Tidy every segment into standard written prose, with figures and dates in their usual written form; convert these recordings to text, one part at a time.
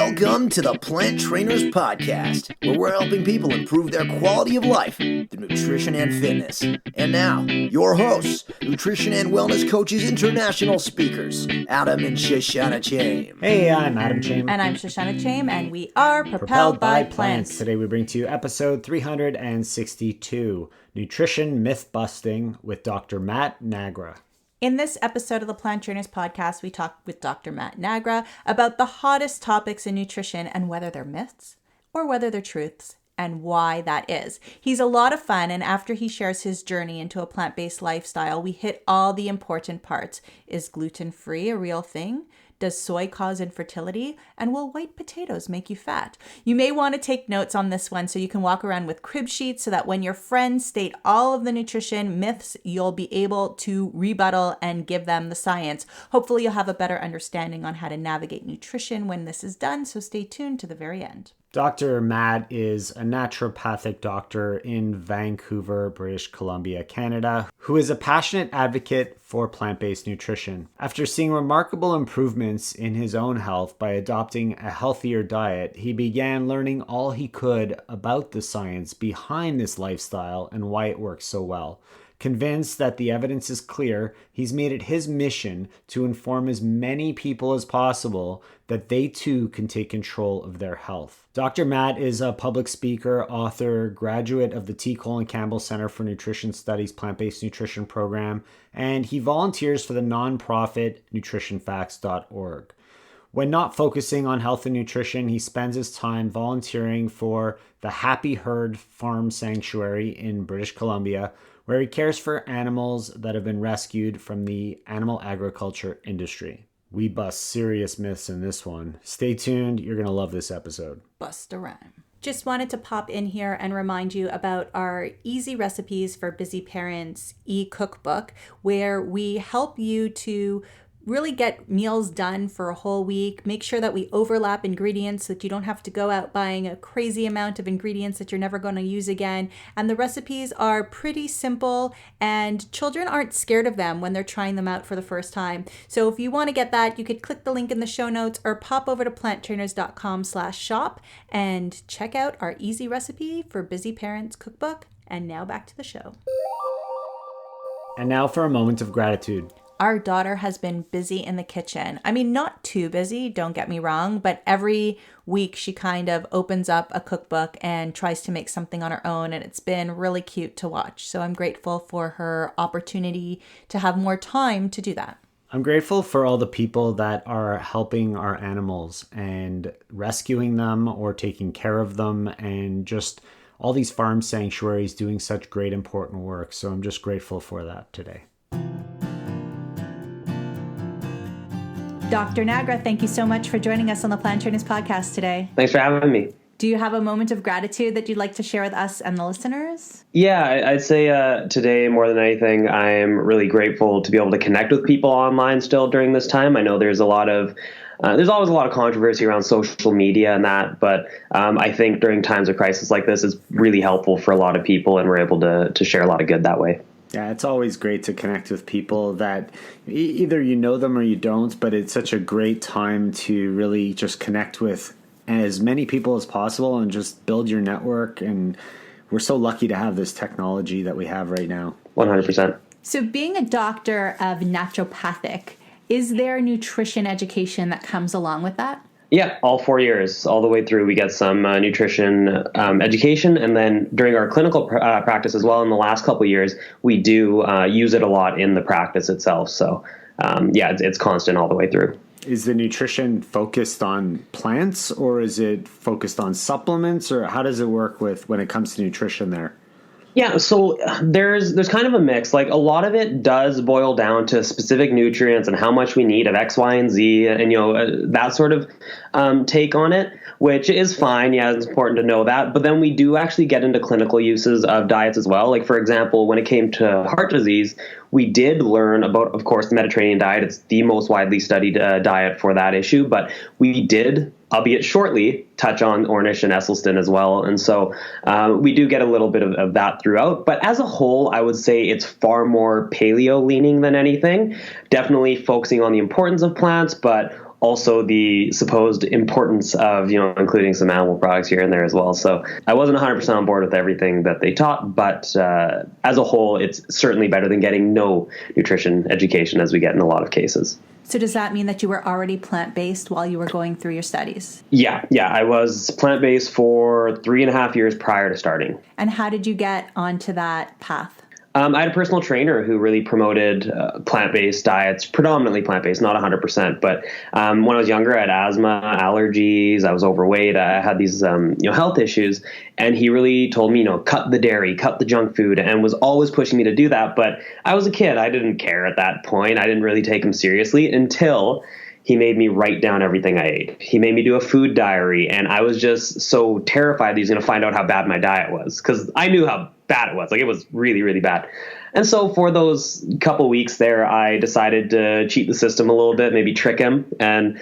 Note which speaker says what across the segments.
Speaker 1: Welcome to the Plant Trainers Podcast, where we're helping people improve their quality of life through nutrition and fitness. And now, your hosts, nutrition and wellness coaches, international speakers, Adam and Shoshana Chaim.
Speaker 2: Hey, I'm Adam Chaim.
Speaker 3: And I'm Shoshana Chaim, and we are Propelled by Plants.
Speaker 2: Today we bring to you episode 362, Nutrition Myth Busting with Dr. Matt Nagra.
Speaker 3: In this episode of the Plant Trainers Podcast, we talk with Dr. Matt Nagra about the hottest topics in nutrition and whether they're myths or whether they're truths and why that is. He's a lot of fun, and after he shares his journey into a plant-based lifestyle, we hit all the important parts. Is gluten-free a real thing? Does soy cause infertility? And will white potatoes make you fat? You may want to take notes on this one so you can walk around with crib sheets so that when your friends state all of the nutrition myths, you'll be able to rebuttal and give them the science. Hopefully you'll have a better understanding on how to navigate nutrition when this is done, so stay tuned to the very end.
Speaker 2: Dr. Matt is a naturopathic doctor in Vancouver, British Columbia, Canada, who is a passionate advocate for plant-based nutrition. After seeing remarkable improvements in his own health by adopting a healthier diet, he began learning all he could about the science behind this lifestyle and why it works so well. Convinced that the evidence is clear, he's made it his mission to inform as many people as possible that they too can take control of their health. Dr. Matt is a public speaker, author, graduate of the Colin Campbell Center for Nutrition Studies plant-based nutrition program, and he volunteers for the nonprofit nutritionfacts.org. When not focusing on health and nutrition, he spends his time volunteering for the Happy Herd Farm Sanctuary in British Columbia, where he cares for animals that have been rescued from the animal agriculture industry. We bust serious myths in this one. Stay tuned. You're going to love this episode.
Speaker 3: Bust a rhyme. Just wanted to pop in here and remind you about our Easy Recipes for Busy Parents e-cookbook, where we help you to really get meals done for a whole week. Make sure that we overlap ingredients so that you don't have to go out buying a crazy amount of ingredients that you're never going to use again. And the recipes are pretty simple, and children aren't scared of them when they're trying them out for the first time. So if you want to get that, you could click the link in the show notes or pop over to planttrainers.com/shop and check out our Easy Recipe for Busy Parents cookbook. And now back to the show.
Speaker 2: And now for a moment of gratitude.
Speaker 3: Our daughter has been busy in the kitchen. I mean, not too busy, don't get me wrong, but every week she kind of opens up a cookbook and tries to make something on her own, and it's been really cute to watch. So I'm grateful for her opportunity to have more time to do that.
Speaker 2: I'm grateful for all the people that are helping our animals and rescuing them or taking care of them, and just all these farm sanctuaries doing such great important work. So I'm just grateful for that today.
Speaker 3: Dr. Nagra, thank you so much for joining us on the Plant Trainers Podcast today.
Speaker 4: Thanks for having me.
Speaker 3: Do you have a moment of gratitude that you'd like to share with us and the listeners?
Speaker 4: Yeah, I'd say today, more than anything, I'm really grateful to be able to connect with people online still during this time. I know there's always a lot of controversy around social media and that, but I think during times of crisis like this, it's really helpful for a lot of people, and we're able to share a lot of good that way.
Speaker 2: Yeah, it's always great to connect with people that either you know them or you don't, but it's such a great time to really just connect with as many people as possible and just build your network. And we're so lucky to have this technology that we have right now.
Speaker 4: 100%.
Speaker 3: So being a doctor of naturopathic, is there nutrition education that comes along with that?
Speaker 4: Yeah, all 4 years, all the way through, we get some nutrition education. And then during our clinical practice as well, in the last couple of years, we do use it a lot in the practice itself. So it's constant all the way through.
Speaker 2: Is the nutrition focused on plants, or is it focused on supplements, or how does it work when it comes to nutrition there?
Speaker 4: Yeah, so there's kind of a mix. Like, a lot of it does boil down to specific nutrients and how much we need of X, Y, and Z, and that sort of take on it, which is fine. Yeah, it's important to know that. But then we do actually get into clinical uses of diets as well. Like, for example, when it came to heart disease, we did learn about, of course, the Mediterranean diet. It's the most widely studied diet for that issue. But we did, albeit shortly, touch on Ornish and Esselstyn as well. And so we do get a little bit of that throughout. But as a whole, I would say it's far more paleo leaning than anything. Definitely focusing on the importance of plants, but also the supposed importance of, including some animal products here and there as well. So I wasn't 100% on board with everything that they taught, but as a whole, it's certainly better than getting no nutrition education, as we get in a lot of cases.
Speaker 3: So does that mean that you were already plant-based while you were going through your studies?
Speaker 4: Yeah. I was plant-based for 3.5 years prior to starting.
Speaker 3: And how did you get onto that path?
Speaker 4: I had a personal trainer who really promoted plant-based diets, predominantly plant-based, not 100%. But when I was younger, I had asthma, allergies, I was overweight, I had these health issues. And he really told me, cut the dairy, cut the junk food, and was always pushing me to do that. But I was a kid. I didn't care at that point. I didn't really take him seriously until he made me write down everything I ate. He made me do a food diary. And I was just so terrified that he was going to find out how bad my diet was, because I knew how bad it was. Like, it was really, really bad. And so for those couple weeks there, I decided to cheat the system a little bit, maybe trick him. And,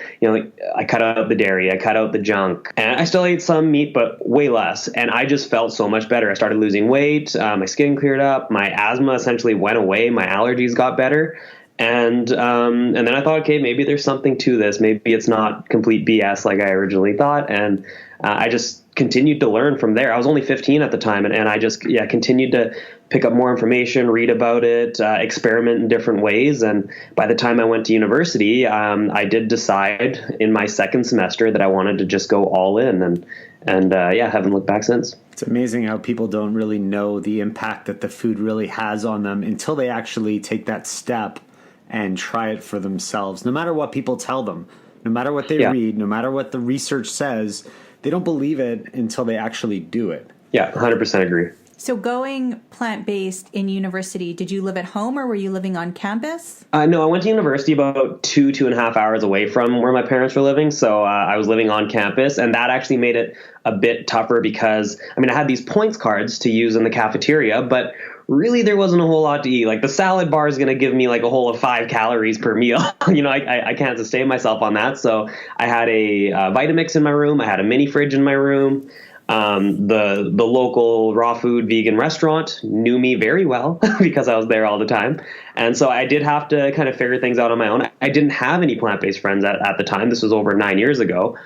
Speaker 4: I cut out the dairy, I cut out the junk, and I still ate some meat, but way less. And I just felt so much better. I started losing weight. My skin cleared up. My asthma essentially went away. My allergies got better. And then I thought, okay, maybe there's something to this. Maybe it's not complete BS like I originally thought. And I just continued to learn from there. I was only 15 at the time, and I just continued to pick up more information, read about it, experiment in different ways. And by the time I went to university, I did decide in my second semester that I wanted to just go all in, and haven't looked back since.
Speaker 2: It's amazing how people don't really know the impact that the food really has on them until they actually take that step and try it for themselves. No matter what people tell them, no matter what they read, no matter what the research says, they don't believe it until they actually do it.
Speaker 4: Yeah, 100% agree.
Speaker 3: So going plant-based in university, did you live at home or were you living on campus?
Speaker 4: No, I went to university about 2.5 hours away from where my parents were living. So I was living on campus, and that actually made it a bit tougher because, I had these points cards to use in the cafeteria, but really there wasn't a whole lot to eat. Like, the salad bar is going to give me like a whole of 5 calories per meal. I can't sustain myself on that. So I had a Vitamix in my room. I had a mini fridge in my room. The local raw food vegan restaurant knew me very well because I was there all the time. And so I did have to kind of figure things out on my own. I didn't have any plant-based friends at the time. This was over 9 years ago.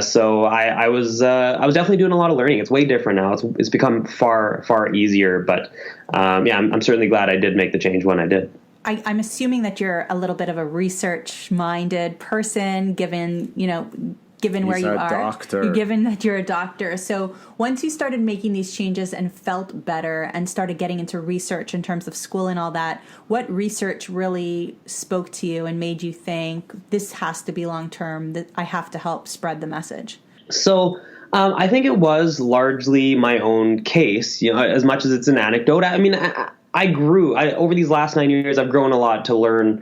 Speaker 4: So I was definitely doing a lot of learning. It's way different now. It's become far, far easier. But I'm certainly glad I did make the change when I did.
Speaker 3: I'm assuming that you're a little bit of a research-minded person, given where you are,
Speaker 2: doctor.
Speaker 3: Given that you're a doctor. So once you started making these changes and felt better and started getting into research in terms of school and all that, what research really spoke to you and made you think this has to be long-term, that I have to help spread the message?
Speaker 4: So I think it was largely my own case, as much as it's an anecdote. I grew over these last 9 years. I've grown a lot to learn,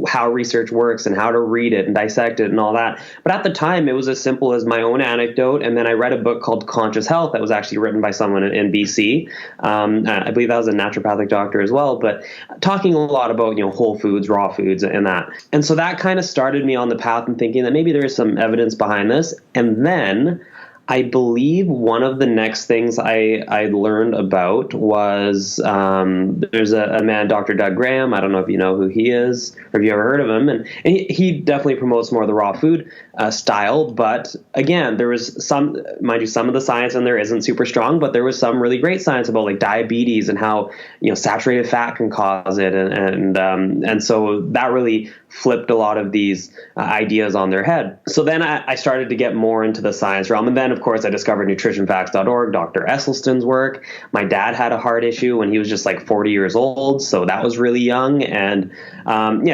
Speaker 4: how research works and how to read it and dissect it and all that. But at the time, it was as simple as my own anecdote. And then I read a book called Conscious Health that was actually written by someone in BC. I believe that was a naturopathic doctor as well, but talking a lot about, whole foods, raw foods and that. And so that kind of started me on the path and thinking that maybe there is some evidence behind this. And then I believe one of the next things I learned about was there's a man, Dr. Doug Graham. I don't know if you know who he is or if you ever heard of him. And he definitely promotes more of the raw food style. But again, there was some of the science in there isn't super strong, but there was some really great science about like diabetes and how, saturated fat can cause it. And so that really flipped a lot of these ideas on their head. So then I started to get more into the science realm. And then, of course, I discovered nutritionfacts.org, Dr. Esselstyn's work. My dad had a heart issue when he was just like 40 years old. So that was really young. And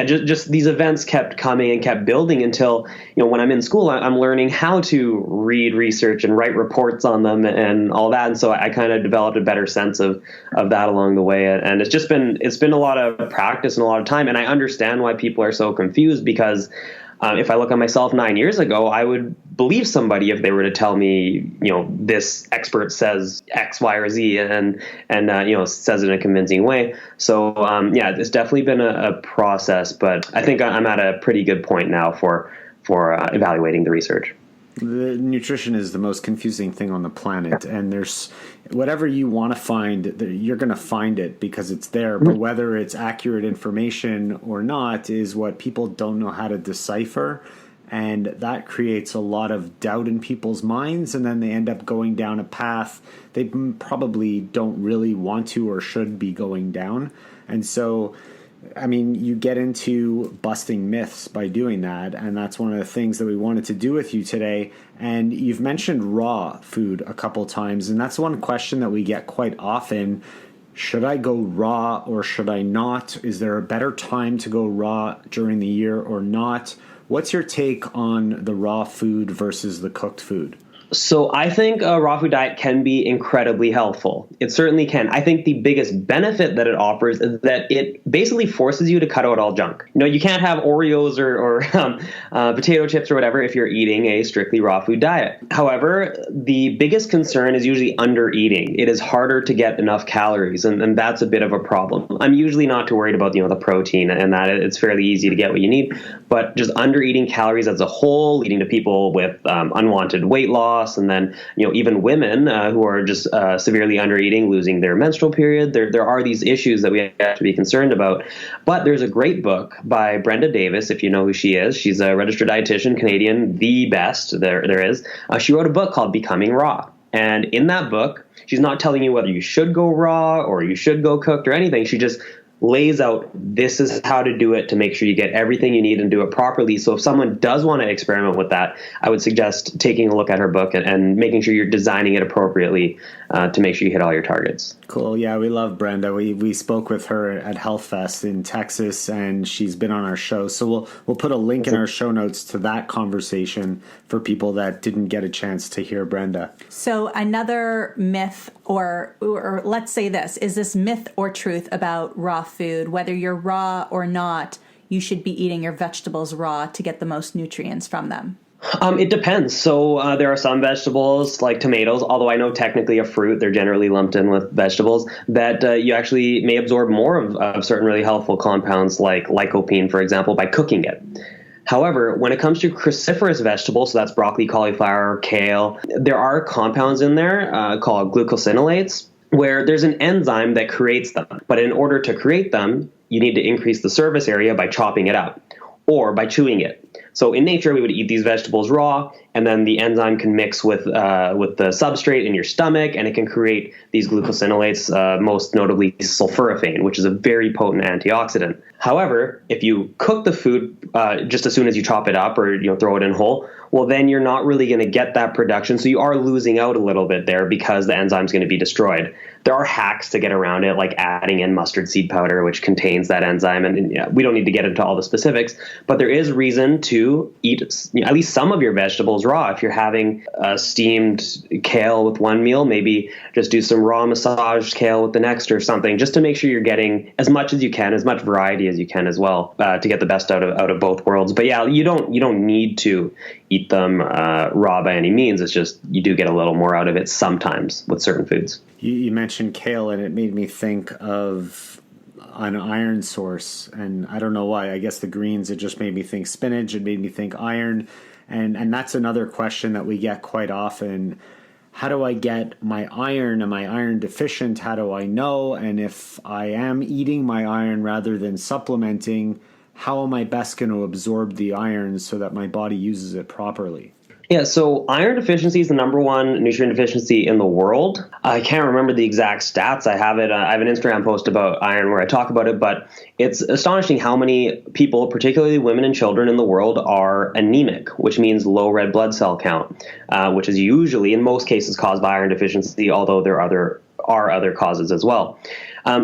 Speaker 4: just these events kept coming and kept building until, when I'm in school, I'm learning how to read research and write reports on them and all that. And so I kind of developed a better sense of that along the way. And it's been a lot of practice and a lot of time. And I understand why people are so confused because if I look at myself 9 years ago, I would believe somebody if they were to tell me, this expert says X, Y, or Z and says it in a convincing way. So, it's definitely been a process, but I think I'm at a pretty good point now for evaluating the research.
Speaker 2: The nutrition is the most confusing thing on the planet, and there's whatever you want to find, you're going to find it because it's there. But whether it's accurate information or not is what people don't know how to decipher. And that creates a lot of doubt in people's minds, and then they end up going down a path they probably don't really want to or should be going down. And so, I mean, you get into busting myths by doing that, and that's one of the things that we wanted to do with you today. And you've mentioned raw food a couple times, and that's one question that we get quite often. Should I go raw or should I not? Is there a better time to go raw during the year or not? What's your take on the raw food versus the cooked food?
Speaker 4: So I think a raw food diet can be incredibly helpful. It certainly can. I think the biggest benefit that it offers is that it basically forces you to cut out all junk. You can't have Oreos or potato chips or whatever if you're eating a strictly raw food diet. However, the biggest concern is usually under eating. It is harder to get enough calories, and that's a bit of a problem. I'm usually not too worried about the protein and that it's fairly easy to get what you need, but just under eating calories as a whole, leading to people with unwanted weight loss. And then, even women who are just severely undereating, losing their menstrual period. There are these issues that we have to be concerned about. But there's a great book by Brenda Davis, if you know who she is. She's a registered dietitian, Canadian, the best there is. She wrote a book called Becoming Raw. And in that book, she's not telling you whether you should go raw or you should go cooked or anything. She just lays out this is how to do it to make sure you get everything you need and do it properly. So if someone does want to experiment with that, I would suggest taking a look at her book and making sure you're designing it appropriately to make sure you hit all your targets.
Speaker 2: Cool. Yeah, we love Brenda. We spoke with her at Health Fest in Texas, and she's been on our show. So we'll put a link in our show notes to that conversation for people that didn't get a chance to hear Brenda.
Speaker 3: So another myth, or let's say this myth or truth about raw food, whether you're raw or not, you should be eating your vegetables raw to get the most nutrients from them?
Speaker 4: It depends. So there are some vegetables like tomatoes, although I know technically a fruit, they're generally lumped in with vegetables, that you actually may absorb more of certain really helpful compounds like lycopene, for example, by cooking it. However, when it comes to cruciferous vegetables, so that's broccoli, cauliflower, kale, there are compounds in there called glucosinolates, where there's an enzyme that creates them. But in order to create them, you need to increase the surface area by chopping it up or by chewing it. So in nature, we would eat these vegetables raw, and then the enzyme can mix with the substrate in your stomach, and it can create these glucosinolates, most notably sulforaphane, which is a very potent antioxidant. However, if you cook the food just as soon as you chop it up or throw it in whole, well, then you're not really going to get that production. So you are losing out a little bit there because the enzyme's going to be destroyed. There are hacks to get around it, like adding in mustard seed powder, which contains that enzyme. And we don't need to get into all the specifics, but there is reason to eat at least some of your vegetables raw. If you're having steamed kale with one meal, maybe just do some raw massaged kale with the next or something, just to make sure you're getting as much as you can, as much variety as you can as well, to get the best out of both worlds. But yeah, you don't need to eat them raw by any means. It's just you do get a little more out of it sometimes with certain foods.
Speaker 2: You mentioned kale, and it made me think of an iron source, and I don't know why. I guess the greens, it just made me think spinach. It made me think iron, and that's another question that we get quite often. How do I get my iron? Am I iron deficient? How do I know? And if I am eating my iron rather than supplementing, how am I best going to absorb the iron so that my body uses it properly?
Speaker 4: Yeah, so iron deficiency is the number one nutrient deficiency in the world. I can't remember the exact stats. I have an Instagram post about iron where I talk about it, but it's astonishing how many people, particularly women and children in the world, are anemic, which means low red blood cell count, which is usually, in most cases, caused by iron deficiency, although there are other causes as well.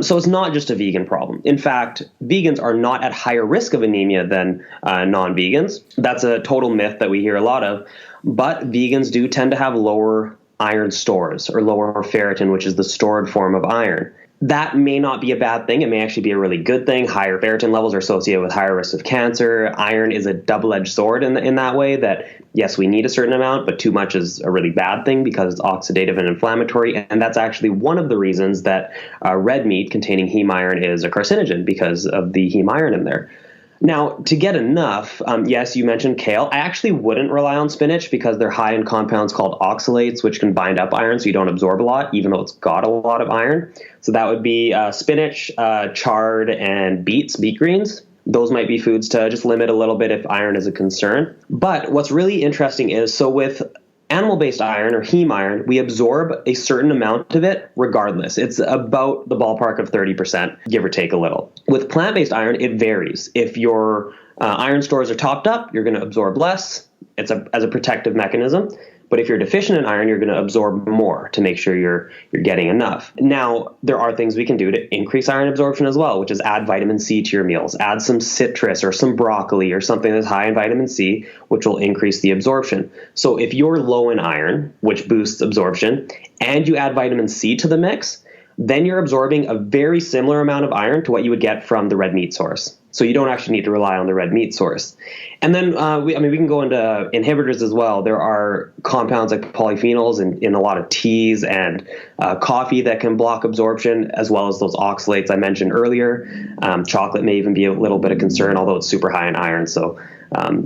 Speaker 4: So it's not just a vegan problem. In fact, vegans are not at higher risk of anemia than non-vegans. That's a total myth that we hear a lot of. But vegans do tend to have lower iron stores or lower ferritin, which is the stored form of iron. That may not be a bad thing. It may actually be a really good thing. Higher ferritin levels are associated with higher risk of cancer. Iron is a double-edged sword in that way that, yes, we need a certain amount, but too much is a really bad thing because it's oxidative and inflammatory. And that's actually one of the reasons that red meat containing heme iron is a carcinogen, because of the heme iron in there. Now, to get enough, yes, you mentioned kale. I actually wouldn't rely on spinach because they're high in compounds called oxalates, which can bind up iron so you don't absorb a lot, even though it's got a lot of iron. So that would be spinach, chard, and beet greens. Those might be foods to just limit a little bit if iron is a concern. But what's really interesting is, so with animal-based iron or heme iron, we absorb a certain amount of it regardless. It's about the ballpark of 30%, give or take a little. With plant-based iron, it varies. If your iron stores are topped up, you're going to absorb less. It's as a protective mechanism. But if you're deficient in iron, you're going to absorb more to make sure you're getting enough. Now, there are things we can do to increase iron absorption as well, which is add vitamin C to your meals. Add some citrus or some broccoli or something that's high in vitamin C, which will increase the absorption. So if you're low in iron, which boosts absorption, and you add vitamin C to the mix, then you're absorbing a very similar amount of iron to what you would get from the red meat source. So you don't actually need to rely on the red meat source. And then, we can go into inhibitors as well. There are compounds like polyphenols in a lot of teas and coffee that can block absorption, as well as those oxalates I mentioned earlier. Chocolate may even be a little bit of concern, although it's super high in iron. So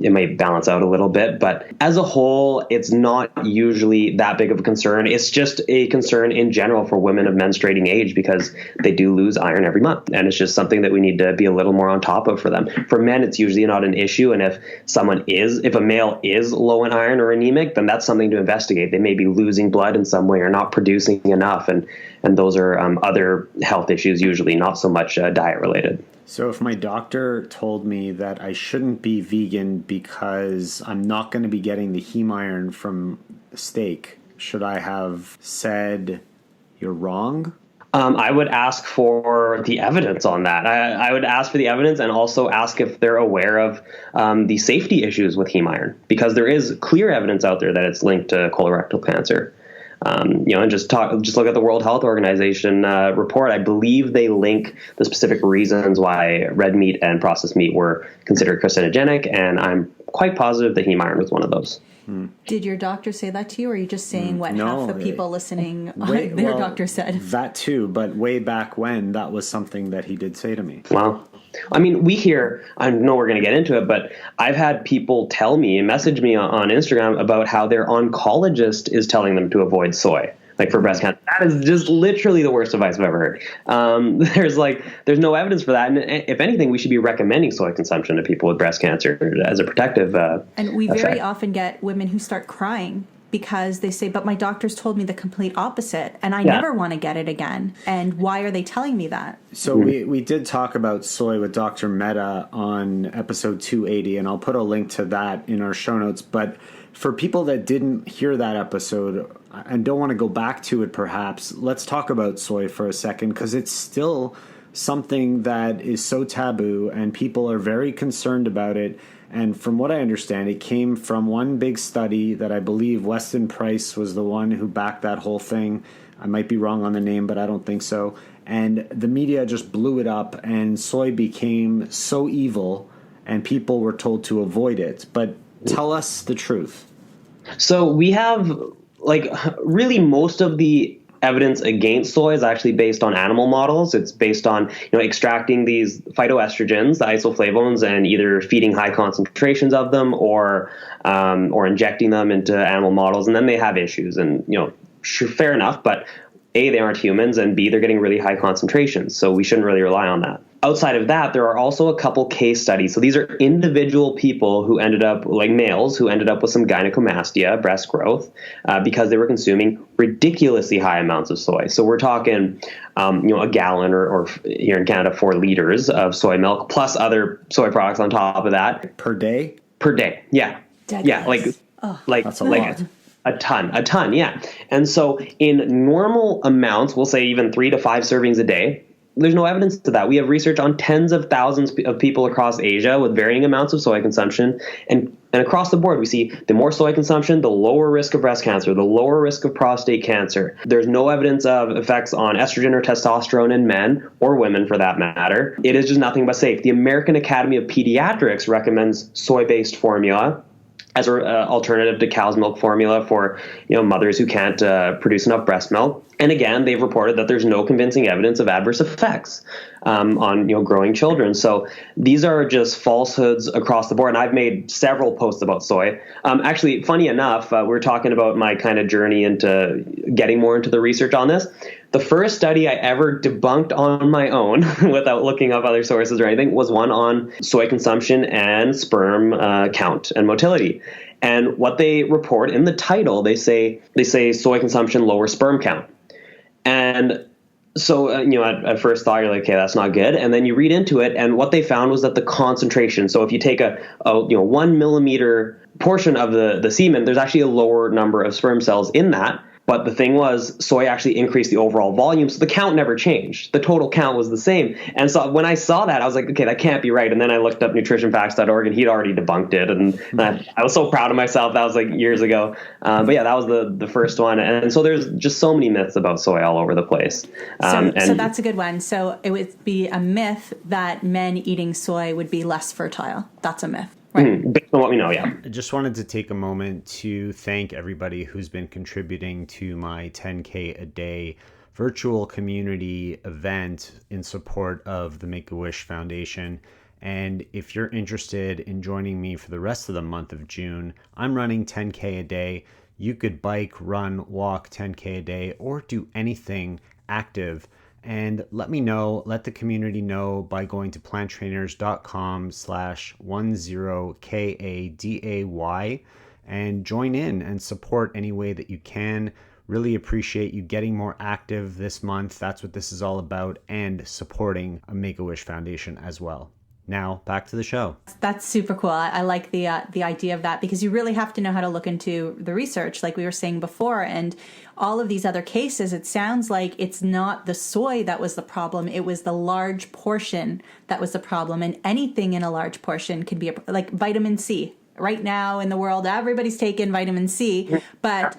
Speaker 4: it might balance out a little bit. But as a whole, it's not usually that big of a concern. It's just a concern in general for women of menstruating age because they do lose iron every month. And it's just something that we need to be a little more on top of for them. For men, it's usually not an issue. And if a male is low in iron or anemic, then that's something to investigate. They may be losing blood in some way or not producing enough. And those are other health issues, usually not so much diet related.
Speaker 2: So if my doctor told me that I shouldn't be vegan because I'm not going to be getting the heme iron from steak, should I have said, you're wrong?
Speaker 4: I would ask for the evidence on that. I would ask for the evidence and also ask if they're aware of the safety issues with heme iron, because there is clear evidence out there that it's linked to colorectal cancer. And just look at the World Health Organization report. I believe they link the specific reasons why red meat and processed meat were considered carcinogenic, and I'm quite positive that heme iron was one of those.
Speaker 3: Did your doctor say that to you, or are you just saying what half the people listening their doctor said?
Speaker 2: That too, but way back when, that was something that he did say to me.
Speaker 4: Wow. I know we're going to get into it, but I've had people tell me and message me on Instagram about how their oncologist is telling them to avoid soy, like for breast cancer. That is just literally the worst advice I've ever heard. There's no evidence for that. And if anything, we should be recommending soy consumption to people with breast cancer as a protective
Speaker 3: And we very often get women who start crying because they say, but my doctors told me the complete opposite, and I never want to get it again. And why are they telling me that?
Speaker 2: So we did talk about soy with Dr. Mehta on episode 280, and I'll put a link to that in our show notes. But for people that didn't hear that episode and don't want to go back to it perhaps, let's talk about soy for a second, because it's still something that is so taboo, and people are very concerned about it. And from what I understand, it came from one big study that I believe Weston Price was the one who backed that whole thing. I might be wrong on the name, but I don't think so. And the media just blew it up, and soy became so evil, and people were told to avoid it. But tell us the truth. So
Speaker 4: we have, really most of the evidence against soy is actually based on animal models. It's based on extracting these phytoestrogens, the isoflavones, and either feeding high concentrations of them or injecting them into animal models, and then they have issues. And sure, fair enough, but A, they aren't humans, and B, they're getting really high concentrations, so we shouldn't really rely on that. Outside of that, there are also a couple case studies. So these are individual people who ended up, like males, who ended up with some gynecomastia, breast growth, because they were consuming ridiculously high amounts of soy. So we're talking, a gallon or here in Canada, 4 liters of soy milk, plus other soy products on top of that.
Speaker 2: Per day?
Speaker 4: Per day, yeah.
Speaker 3: Deadlines.
Speaker 4: Yeah,
Speaker 2: that's a lot.
Speaker 4: A ton, yeah. And so in normal amounts, we'll say even 3 to 5 servings a day. There's no evidence to that. We have research on tens of thousands of people across Asia with varying amounts of soy consumption. And across the board, we see the more soy consumption, the lower risk of breast cancer, the lower risk of prostate cancer. There's no evidence of effects on estrogen or testosterone in men or women for that matter. It is just nothing but safe. The American Academy of Pediatrics recommends soy-based formula as an alternative to cow's milk formula for mothers who can't produce enough breast milk. And again, they've reported that there's no convincing evidence of adverse effects on growing children. So these are just falsehoods across the board. And I've made several posts about soy. Actually, funny enough, we're talking about my kind of journey into getting more into the research on this. The first study I ever debunked on my own without looking up other sources or anything was one on soy consumption and sperm count and motility. And what they report in the title, they say soy consumption lowers sperm count. And so, at first thought, you're like, okay, that's not good. And then you read into it, and what they found was that the concentration, so if you take a 1 millimeter portion of the semen, there's actually a lower number of sperm cells in that. But the thing was, soy actually increased the overall volume, so the count never changed. The total count was the same. And so when I saw that, I was like, okay, that can't be right. And then I looked up nutritionfacts.org, and he'd already debunked it. And I was so proud of myself. That was like years ago. But yeah, that was the first one. And so there's just so many myths about soy all over the place.
Speaker 3: So that's a good one. So it would be a myth that men eating soy would be less fertile. That's a myth. Right.
Speaker 4: Based on what we know, yeah.
Speaker 2: I just wanted to take a moment to thank everybody who's been contributing to my 10K a day virtual community event in support of the Make-A-Wish Foundation. And if you're interested in joining me for the rest of the month of June, I'm running 10K a day. You could bike, run, walk 10K a day, or do anything active. And let the community know by going to planttrainers.com/10KADAY and join in and support any way that you can. Really appreciate you getting more active this month. That's what this is all about, and supporting a Make-A-Wish Foundation as well. Now, back to the show.
Speaker 3: That's super cool. I like the idea of that, because you really have to know how to look into the research, like we were saying before. And all of these other cases, it sounds like it's not the soy that was the problem. It was the large portion that was the problem. And anything in a large portion can be like vitamin C. Right now in the world, everybody's taking vitamin C. But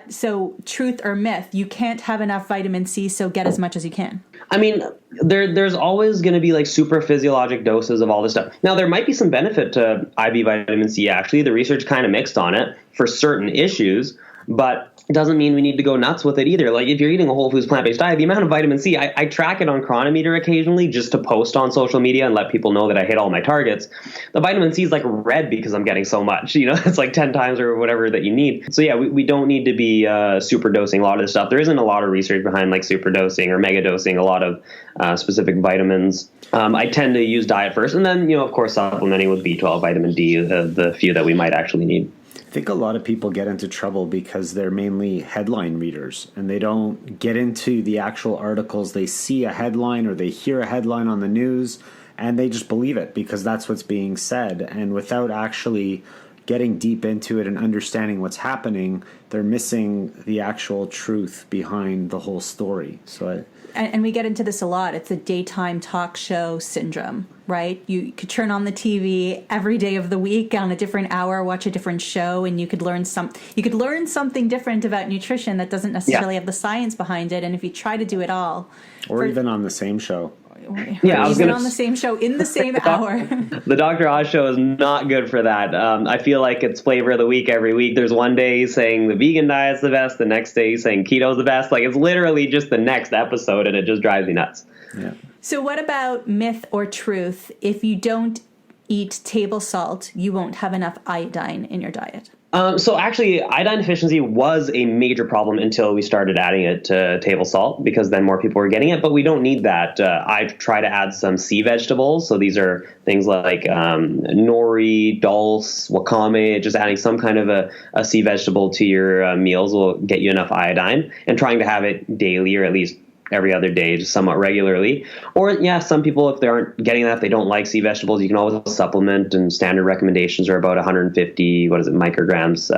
Speaker 3: so truth or myth, you can't have enough vitamin C, so get as much as you can.
Speaker 4: I mean, there's always going to be like super physiologic doses of all this stuff. Now, there might be some benefit to IV vitamin C, actually. The research kind of mixed on it for certain issues, but it doesn't mean we need to go nuts with it either. Like if you're eating a whole foods plant-based diet, the amount of vitamin C, I track it on Chronometer occasionally just to post on social media and let people know that I hit all my targets. The vitamin C is like red because I'm getting so much, it's like 10 times or whatever that you need. So yeah, we don't need to be super dosing a lot of this stuff. There isn't a lot of research behind like super dosing or mega dosing a lot of specific vitamins. I tend to use diet first, and then, of course, supplementing with B12, vitamin D, the few that we might actually need.
Speaker 2: I think a lot of people get into trouble because they're mainly headline readers and they don't get into the actual articles. They see a headline or they hear a headline on the news and they just believe it because that's what's being said. And without actually getting deep into it and understanding what's happening, they're missing the actual truth behind the whole story.
Speaker 3: And we get into this a lot. It's a daytime talk show syndrome, right? You could turn on the TV every day of the week on a different hour, watch a different show, and you could learn something different about nutrition that doesn't necessarily have the science behind it. And if you try to do it all,
Speaker 2: even on the same show.
Speaker 4: Yeah,
Speaker 3: even on the same show in the same hour.
Speaker 4: The Dr. Oz show is not good for that. I feel like it's flavor of the week every week. There's one day he's saying the vegan diet's the best. The next day he's saying keto's the best. Like it's literally just the next episode, and it just drives me nuts.
Speaker 2: Yeah.
Speaker 3: So what about myth or truth? If you don't eat table salt, you won't have enough iodine in your diet.
Speaker 4: So actually, iodine deficiency was a major problem until we started adding it to table salt, because then more people were getting it. But we don't need that. I try to add some sea vegetables. So these are things like nori, dulse, wakame. Just adding some kind of a sea vegetable to your meals will get you enough iodine. And trying to have it daily, or at least every other day, just somewhat regularly. Or some people, if they aren't getting that, if they don't like sea vegetables, you can always supplement, and standard recommendations are about 150 micrograms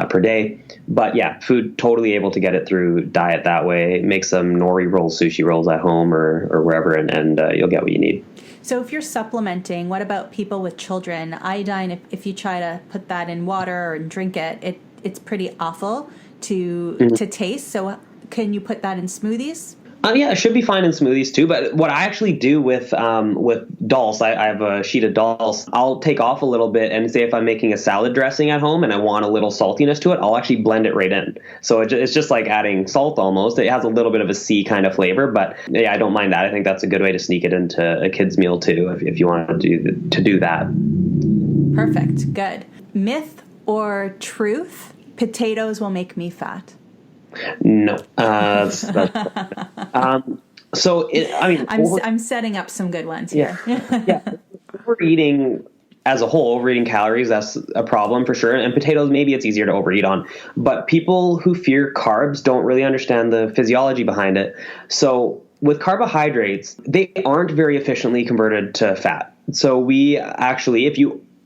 Speaker 4: per day. But yeah, food, totally able to get it through diet that way. Make some nori rolls, sushi rolls at home or wherever, and you'll get what you need.
Speaker 3: So if you're supplementing, what about people with children? Iodine, if you try to put that in water and drink it, it's pretty awful to taste. So can you put that in smoothies?
Speaker 4: Yeah, it should be fine in smoothies too. But what I actually do with dulse, I have a sheet of dulse. I'll take off a little bit, and say if I'm making a salad dressing at home and I want a little saltiness to it, I'll actually blend it right in. So it's just like adding salt almost. It has a little bit of a sea kind of flavor, but yeah, I don't mind that. I think that's a good way to sneak it into a kid's meal too, if you want to do that.
Speaker 3: Perfect. Good. Myth or truth? Potatoes will make me fat.
Speaker 4: No.
Speaker 3: I'm setting up some good ones here.
Speaker 4: Yeah. Overeating as a whole, overeating calories, that's a problem for sure. And potatoes, maybe it's easier to overeat on. But people who fear carbs don't really understand the physiology behind it. So with carbohydrates, they aren't very efficiently converted to fat. So we actually,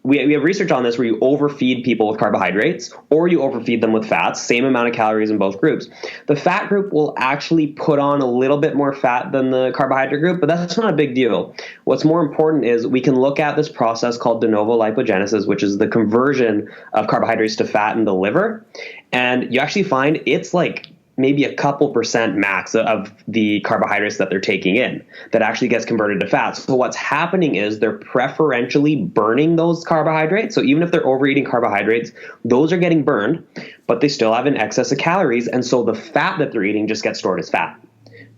Speaker 4: we have research on this where you overfeed people with carbohydrates or you overfeed them with fats, same amount of calories in both groups. The fat group will actually put on a little bit more fat than the carbohydrate group, but that's not a big deal. What's more important is we can look at this process called de novo lipogenesis, which is the conversion of carbohydrates to fat in the liver. And you actually find it's like maybe a couple percent max of the carbohydrates that they're taking in that actually gets converted to fat. So what's happening is they're preferentially burning those carbohydrates. So even if they're overeating carbohydrates, those are getting burned, but they still have an excess of calories. And so the fat that they're eating just gets stored as fat.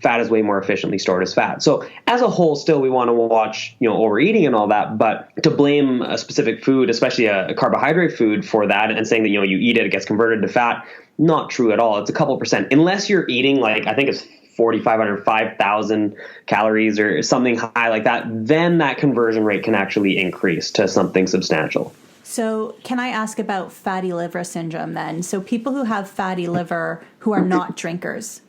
Speaker 4: Fat is way more efficiently stored as fat. So as a whole, still we want to watch, overeating and all that, but to blame a specific food, especially a carbohydrate food for that and saying that, you eat it, it gets converted to fat, not true at all. It's a couple percent, unless you're eating like, I think it's 4,500, 5,000 calories or something high like that, then that conversion rate can actually increase to something substantial.
Speaker 3: So can I ask about fatty liver syndrome then? So people who have fatty liver who are not drinkers,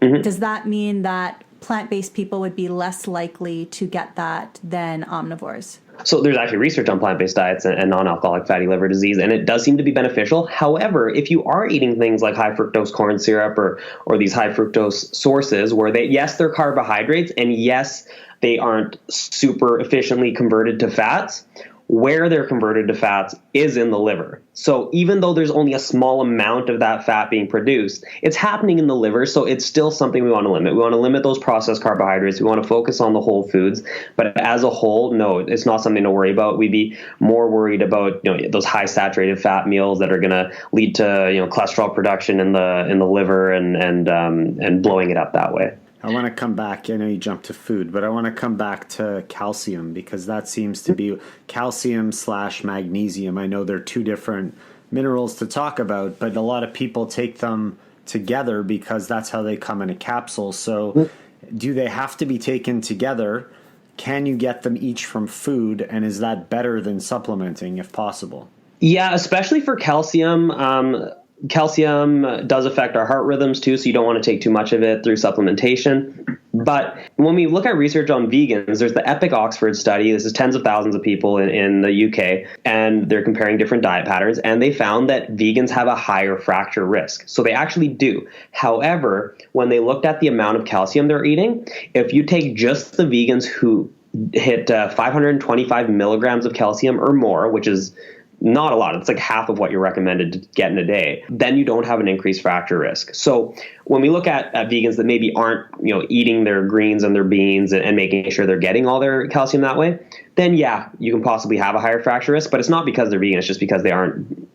Speaker 3: does that mean that plant-based people would be less likely to get that than omnivores?
Speaker 4: So there's actually research on plant-based diets and non-alcoholic fatty liver disease, and it does seem to be beneficial. However, if you are eating things like high fructose corn syrup or these high fructose sources where they're carbohydrates, and yes, they aren't super efficiently converted to fats, where they're converted to fats is in the liver. So even though there's only a small amount of that fat being produced, it's happening in the liver. So it's still something we want to limit. We want to limit those processed carbohydrates. We want to focus on the whole foods. But as a whole, no, it's not something to worry about. We'd be more worried about those high saturated fat meals that are going to lead to cholesterol production in the liver and blowing it up that way.
Speaker 2: I want to come back. I know you jumped to food, but I want to come back to calcium because that seems to be calcium/magnesium. I know they're two different minerals to talk about, but a lot of people take them together because that's how they come in a capsule. So do they have to be taken together? Can you get them each from food? And is that better than supplementing if possible?
Speaker 4: Yeah, especially for calcium. Calcium does affect our heart rhythms too, so you don't want to take too much of it through supplementation. But when we look at research on vegans, there's the EPIC Oxford study. This is tens of thousands of people in the UK, and they're comparing different diet patterns, and they found that vegans have a higher fracture risk. So they actually do. However, when they looked at the amount of calcium they're eating, if you take just the vegans who hit 525 milligrams of calcium or more, which is not a lot, it's like half of what you're recommended to get in a day, then you don't have an increased fracture risk. So when we look at vegans that maybe aren't eating their greens and their beans and making sure they're getting all their calcium that way, then yeah, you can possibly have a higher fracture risk, but it's not because they're vegan, it's just because they aren't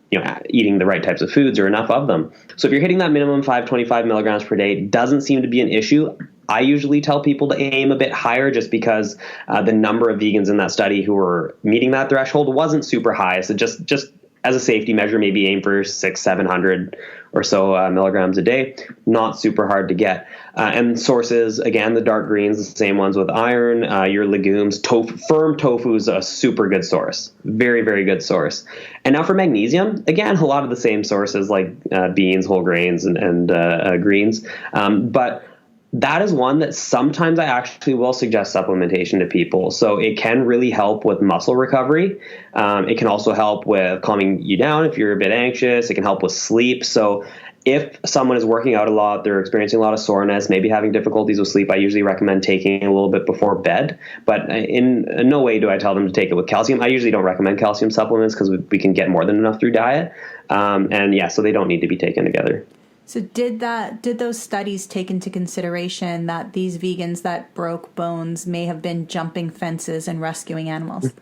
Speaker 4: eating the right types of foods or enough of them. So if you're hitting that minimum 525 milligrams per day, it doesn't seem to be an issue. I usually tell people to aim a bit higher just because the number of vegans in that study who were meeting that threshold wasn't super high. So just as a safety measure, maybe aim for 600-700 or so milligrams a day. Not super hard to get. And sources, again, the dark greens, the same ones with iron, your legumes, firm tofu is a super good source. Very, very good source. And now for magnesium, again, a lot of the same sources like beans, whole grains, and greens. But that is one that sometimes I actually will suggest supplementation to people. So it can really help with muscle recovery. It can also help with calming you down if you're a bit anxious. It can help with sleep. So if someone is working out a lot, they're experiencing a lot of soreness, maybe having difficulties with sleep, I usually recommend taking it a little bit before bed. But in no way do I tell them to take it with calcium. I usually don't recommend calcium supplements because we can get more than enough through diet. So they don't need to be taken together.
Speaker 3: So did those studies take into consideration that these vegans that broke bones may have been jumping fences and rescuing animals?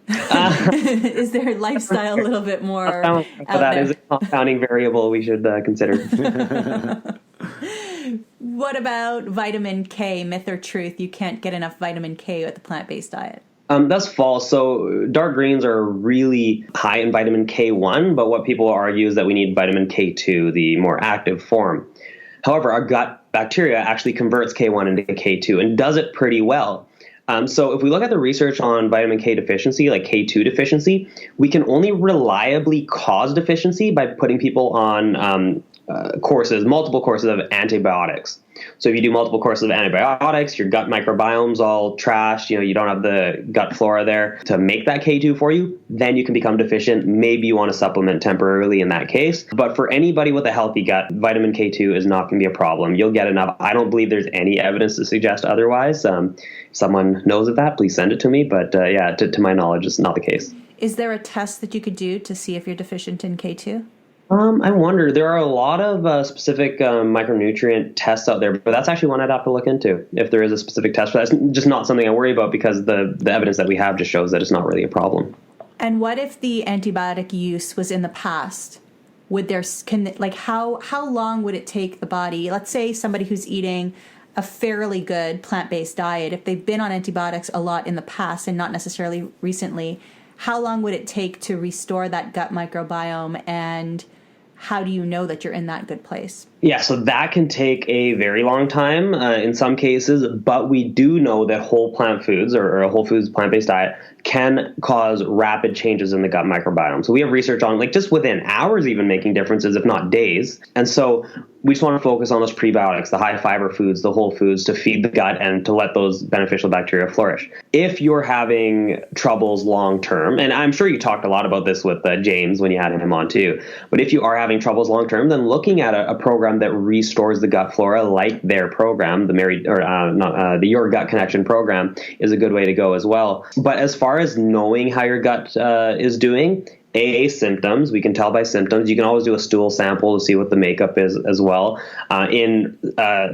Speaker 3: Is their lifestyle a little bit more out
Speaker 4: that is a compounding variable we should consider.
Speaker 3: What about vitamin K, myth or truth? You can't get enough vitamin K with the plant-based diet.
Speaker 4: That's false. So dark greens are really high in vitamin K1, but what people argue is that we need vitamin K2, the more active form. However, our gut bacteria actually converts K1 into K2 and does it pretty well. So if we look at the research on vitamin K deficiency, like K2 deficiency, we can only reliably cause deficiency by putting people on multiple courses of antibiotics. So if you do multiple courses of antibiotics, your gut microbiome's all trashed, you don't have the gut flora there to make that K2 for you, then you can become deficient. Maybe you want to supplement temporarily in that case. But for anybody with a healthy gut, vitamin K2 is not going to be a problem. You'll get enough. I don't believe there's any evidence to suggest otherwise. Someone knows of that, please send it to me. But to my knowledge, it's not the case.
Speaker 3: Is there a test that you could do to see if you're deficient in K2?
Speaker 4: I wonder. There are a lot of specific micronutrient tests out there, but that's actually one I'd have to look into if there is a specific test for that. It's just not something I worry about because the evidence that we have just shows that it's not really a problem.
Speaker 3: And what if the antibiotic use was in the past? How long would it take the body? Let's say somebody who's eating a fairly good plant-based diet, if they've been on antibiotics a lot in the past and not necessarily recently, how long would it take to restore that gut microbiome, and how do you know that you're in that good place?
Speaker 4: Yeah, so that can take a very long time in some cases, but we do know that whole plant foods or a whole foods plant-based diet can cause rapid changes in the gut microbiome. So we have research on just within hours even making differences, if not days. And so we just want to focus on those prebiotics, the high fiber foods, the whole foods to feed the gut and to let those beneficial bacteria flourish. If you're having troubles long term, and I'm sure you talked a lot about this with James when you had him on too, but if you are having troubles long term, then looking at a program that restores the gut flora like their program, the Your Gut Connection program, is a good way to go as well. But as far as knowing how your gut is doing, symptoms. We can tell by symptoms. You can always do a stool sample to see what the makeup is as well. In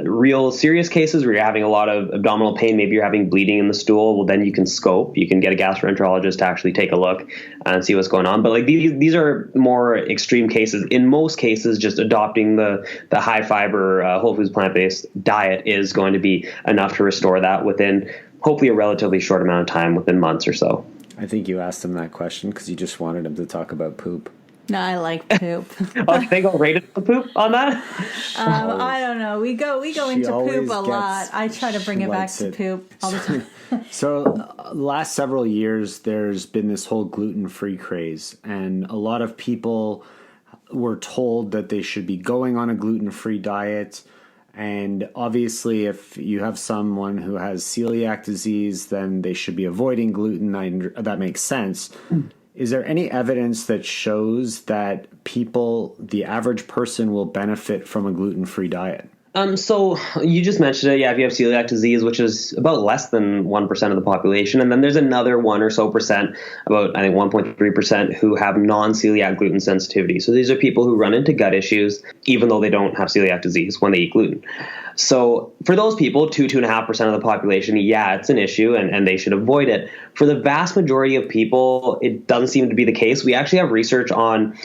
Speaker 4: real serious cases where you're having a lot of abdominal pain, maybe you're having bleeding in the stool, well, then you can scope. You can get a gastroenterologist to actually take a look and see what's going on. But these are more extreme cases. In most cases, just adopting the high fiber, whole foods, plant-based diet is going to be enough to restore that within hopefully a relatively short amount of time, within months or so.
Speaker 2: I think you asked him that question because you just wanted him to talk about poop.
Speaker 3: No, I like poop.
Speaker 4: They go rated the poop on that?
Speaker 3: I don't know. We go into poop a lot. I try to bring it back to poop all the time.
Speaker 2: So last several years, there's been this whole gluten-free craze, and a lot of people were told that they should be going on a gluten-free diet. And obviously, if you have someone who has celiac disease, then they should be avoiding gluten. That makes sense. Is there any evidence that shows that the average person, will benefit from a gluten-free diet?
Speaker 4: So you just mentioned it. Yeah, if you have celiac disease, which is about less than 1% of the population, and then there's another 1 or so percent, about I think 1.3%, who have non-celiac gluten sensitivity. So these are people who run into gut issues, even though they don't have celiac disease when they eat gluten. So for those people, 2.5% of the population, yeah, it's an issue and they should avoid it. For the vast majority of people, it doesn't seem to be the case. We actually have research on,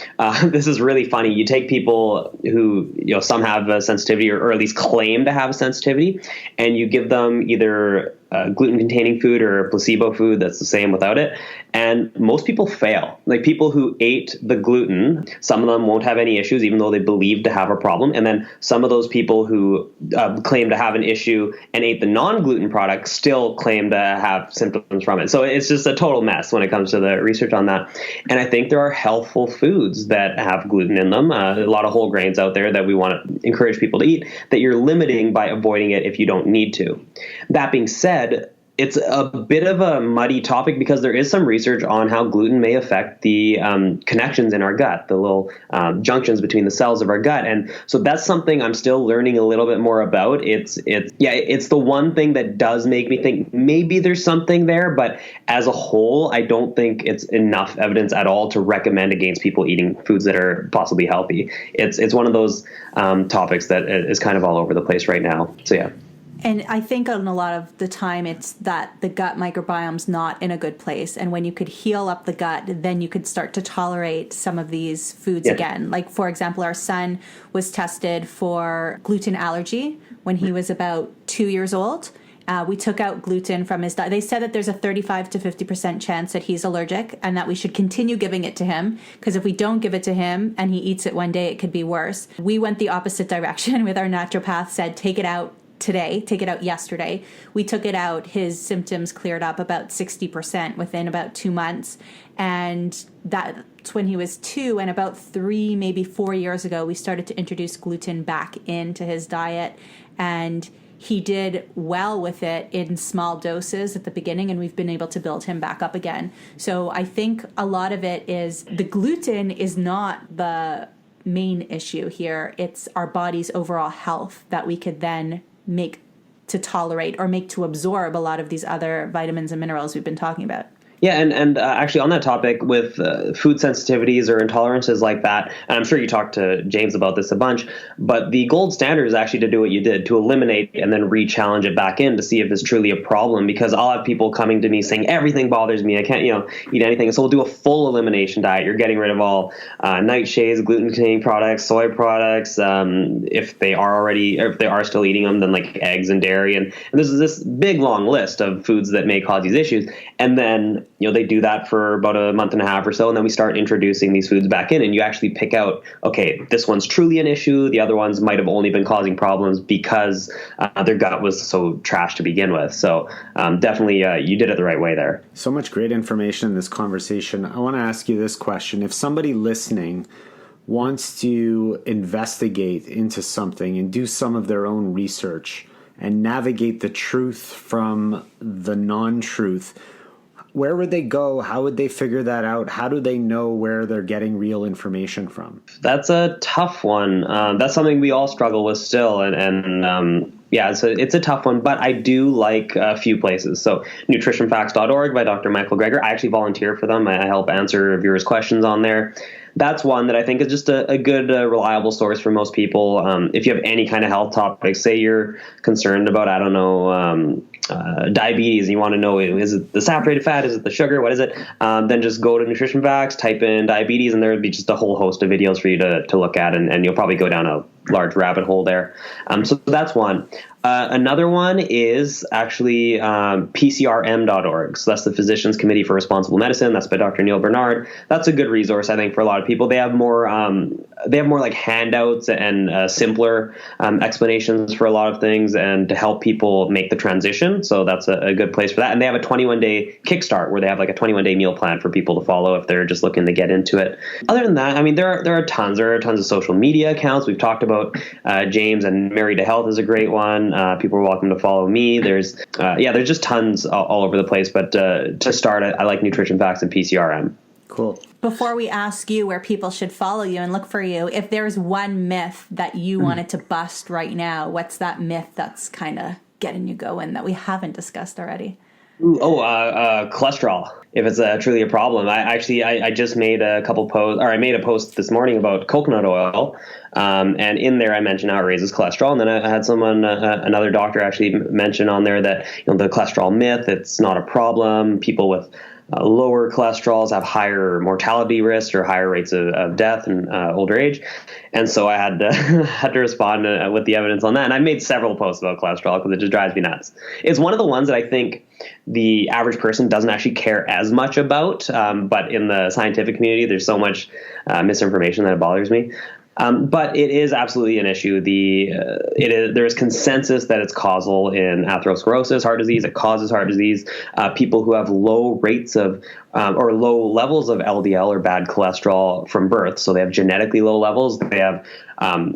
Speaker 4: this is really funny. You take people who, some have a sensitivity or at least claim to have a sensitivity, and you give them either gluten-containing food or a placebo food that's the same without it. And most people fail. Like people who ate the gluten, some of them won't have any issues, even though they believe to have a problem. And then some of those people who claim to have an issue and ate the non-gluten product still claim to have symptoms from it. So it's just a total mess when it comes to the research on that. And I think there are healthful foods that have gluten in them. A lot of whole grains out there that we want to encourage people to eat that you're limiting by avoiding it if you don't need to. That being said, it's a bit of a muddy topic because there is some research on how gluten may affect the connections in our gut, the little junctions between the cells of our gut. And so that's something I'm still learning a little bit more about. It's the one thing that does make me think maybe there's something there, but as a whole, I don't think it's enough evidence at all to recommend against people eating foods that are possibly healthy. It's one of those topics that is kind of all over the place right now. So yeah.
Speaker 3: And I think on a lot of the time it's that the gut microbiome's not in a good place. And when you could heal up the gut, then you could start to tolerate some of these foods again. Like, for example, our son was tested for gluten allergy when he was about 2 years old. We took out gluten from his diet. They said that there's a 35 to 50% chance that he's allergic and that we should continue giving it to him, because if we don't give it to him and he eats it one day, it could be worse. We went the opposite direction with our naturopath, said take it out today, take it out yesterday. We took it out. His symptoms cleared up about 60% within about 2 months. And that's when he was 2. And about 3, maybe 4 years ago, we started to introduce gluten back into his diet. And he did well with it in small doses at the beginning, and we've been able to build him back up again. So I think a lot of it is the gluten is not the main issue here. It's our body's overall health that we could then make to tolerate or make to absorb a lot of these other vitamins and minerals we've been talking about.
Speaker 4: Yeah, and actually on that topic with food sensitivities or intolerances like that, and I'm sure you talked to James about this a bunch, but the gold standard is actually to do what you did, to eliminate and then re-challenge it back in to see if it's truly a problem, because I'll have people coming to me saying, everything bothers me, I can't eat anything. So we'll do a full elimination diet. You're getting rid of all nightshades, gluten-containing products, soy products, if they are still eating them, then like eggs and dairy. And this is this big, long list of foods that may cause these issues. And then they do that for about a month and a half or so, and then we start introducing these foods back in, and you actually pick out, okay, this one's truly an issue. The other ones might have only been causing problems because their gut was so trash to begin with. So definitely you did it the right way there.
Speaker 2: So much great information in this conversation. I want to ask you this question. If somebody listening wants to investigate into something and do some of their own research and navigate the truth from the non-truth, where would they go? How would they figure that out? How do they know where they're getting real information from?
Speaker 4: That's a tough one. That's something we all struggle with still. Yeah, it's a tough one, but I do like a few places. So nutritionfacts.org by Dr. Michael Greger. I actually volunteer for them. I help answer viewers' questions on there. That's one that I think is just a good, reliable source for most people. If you have any kind of health topics, say you're concerned about, I don't know, diabetes, and you want to know, is it the saturated fat, is it the sugar, what is it? Then just go to Nutrition Facts, type in diabetes, and there would be just a whole host of videos for you to look at, and you'll probably go down a large rabbit hole there. So that's one. Another one is actually PCRM.org. So that's the Physicians Committee for Responsible Medicine. That's by Dr. Neil Bernard. That's a good resource, I think, for a lot of people. They have more like handouts and simpler explanations for a lot of things, and to help people make the transition. So that's a good place for that. And they have a 21-day kickstart where they have like a 21-day meal plan for people to follow if they're just looking to get into it. Other than that, I mean, there are tons. There are tons of social media accounts. We've talked about James, and Married to Health is a great one. People are welcome to follow me. There's just tons all over the place. But to start, I like Nutrition Facts and PCRM.
Speaker 2: Cool.
Speaker 3: Before we ask you where people should follow you and look for you, if there's one myth that you wanted to bust right now, what's that myth that's kind of getting you going that we haven't discussed already?
Speaker 4: Cholesterol. If it's truly a problem. I just made a couple posts, or I made a post this morning about coconut oil. And in there I mentioned how it raises cholesterol. And then I had someone, another doctor actually mention on there that, the cholesterol myth, it's not a problem. People with lower cholesterols have higher mortality risks or higher rates of death in older age. And so I had to respond with the evidence on that. And I made several posts about cholesterol because it just drives me nuts. It's one of the ones that I think the average person doesn't actually care as much about. But in the scientific community, there's so much misinformation that it bothers me. But it is absolutely an issue. There is consensus that it's causal in atherosclerosis, heart disease. It causes heart disease. People who have low rates of or low levels of LDL or bad cholesterol from birth, so they have genetically low levels, they have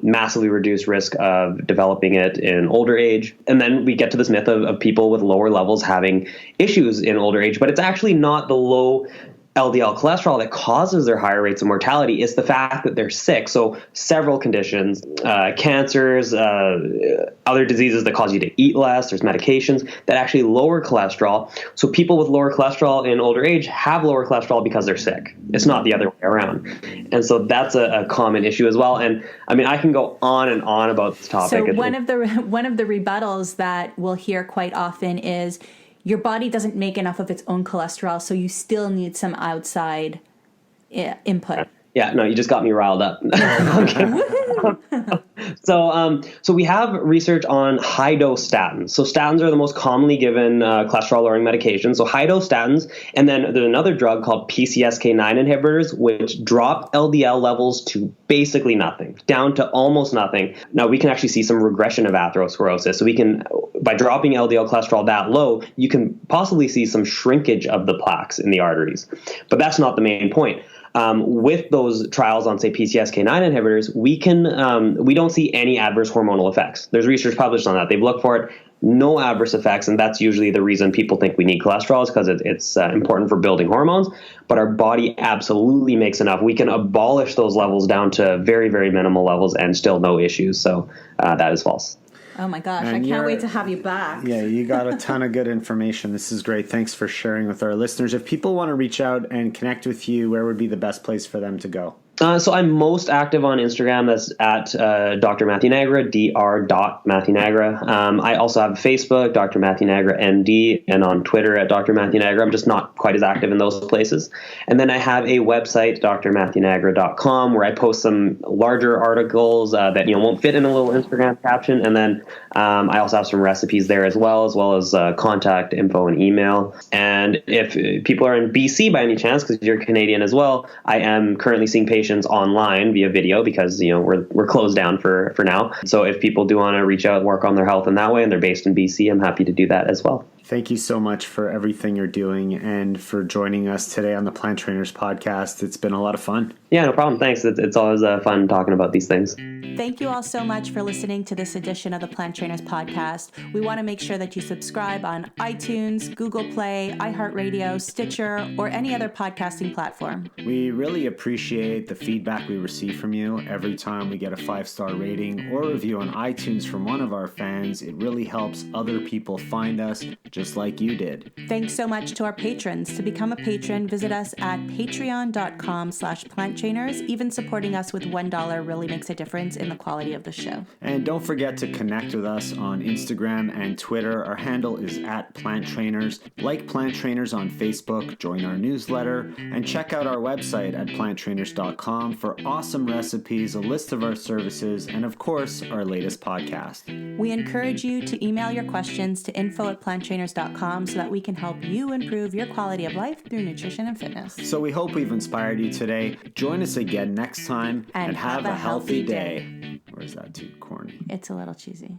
Speaker 4: massively reduced risk of developing it in older age. And then we get to this myth of people with lower levels having issues in older age, but it's actually not the low LDL cholesterol that causes their higher rates of mortality. Is the fact that they're sick. So several conditions, cancers, other diseases that cause you to eat less. There's medications that actually lower cholesterol. So people with lower cholesterol in older age have lower cholesterol because they're sick. It's not the other way around. And so that's a common issue as well. And I mean, I can go on and on about this topic.
Speaker 3: So one of the rebuttals that we'll hear quite often is, your body doesn't make enough of its own cholesterol, so you still need some outside input.
Speaker 4: Yeah, no, you just got me riled up. Okay. So we have research on high dose statins. So statins are the most commonly given cholesterol lowering medication. So high dose statins, and then there's another drug called PCSK9 inhibitors, which drop LDL levels to basically nothing, down to almost nothing. Now we can actually see some regression of atherosclerosis. So we can, by dropping LDL cholesterol that low, you can possibly see some shrinkage of the plaques in the arteries. But that's not the main point. With those trials on, say, PCSK9 inhibitors, we don't see any adverse hormonal effects. There's research published on that. They've looked for it, no adverse effects, and that's usually the reason people think we need cholesterol, is because it's important for building hormones. But our body absolutely makes enough. We can abolish those levels down to very, very minimal levels and still no issues. So that is false.
Speaker 3: Oh my gosh,
Speaker 2: And
Speaker 3: I can't wait to have you back.
Speaker 2: Yeah, you got a ton of good information. This is great. Thanks for sharing with our listeners. If people want to reach out and connect with you, where would be the best place for them to go?
Speaker 4: So I'm most active on Instagram. That's at Dr. Matthew Nagra, Dr. Nagra. I also have Facebook, Dr. Matthew Nagra, MD, and on Twitter at Dr. Matthew Nagra. I'm just not quite as active in those places. And then I have a website, drmatthewnagra.com, where I post some larger articles that won't fit in a little Instagram caption. And then I also have some recipes there as well as contact info and email. And if people are in BC by any chance, because you're Canadian as well, I am currently seeing patients online via video because we're closed down for now. So if people do want to reach out and work on their health in that way and they're based in BC, I'm happy to do that as well.
Speaker 2: Thank you so much for everything you're doing and for joining us today on the Plant Trainers podcast. It's been a lot of fun.
Speaker 4: Yeah, no problem. Thanks. It's always fun talking about these things.
Speaker 3: Thank you all so much for listening to this edition of the Plant Trainers podcast. We want to make sure that you subscribe on iTunes, Google Play, iHeartRadio, Stitcher, or any other podcasting platform.
Speaker 2: We really appreciate the feedback we receive from you. Every time we get a 5-star rating or review on iTunes from one of our fans, it really helps other people find us just like you did.
Speaker 3: Thanks so much to our patrons. To become a patron, visit us at patreon.com/planttrainers. Even supporting us with $1 really makes a difference in the quality of the show.
Speaker 2: And don't forget to connect with us on Instagram and Twitter. Our handle is @PlantTrainers. Like Plant Trainers on Facebook, join our newsletter, and check out our website at planttrainers.com for awesome recipes, a list of our services, and of course, our latest podcast.
Speaker 3: We encourage you to email your questions to info@planttrainers.com so that we can help you improve your quality of life through nutrition and fitness.
Speaker 2: So we hope we've inspired you today. Join us again next time
Speaker 3: And have a healthy day.
Speaker 2: Or is that too corny?
Speaker 3: It's a little cheesy.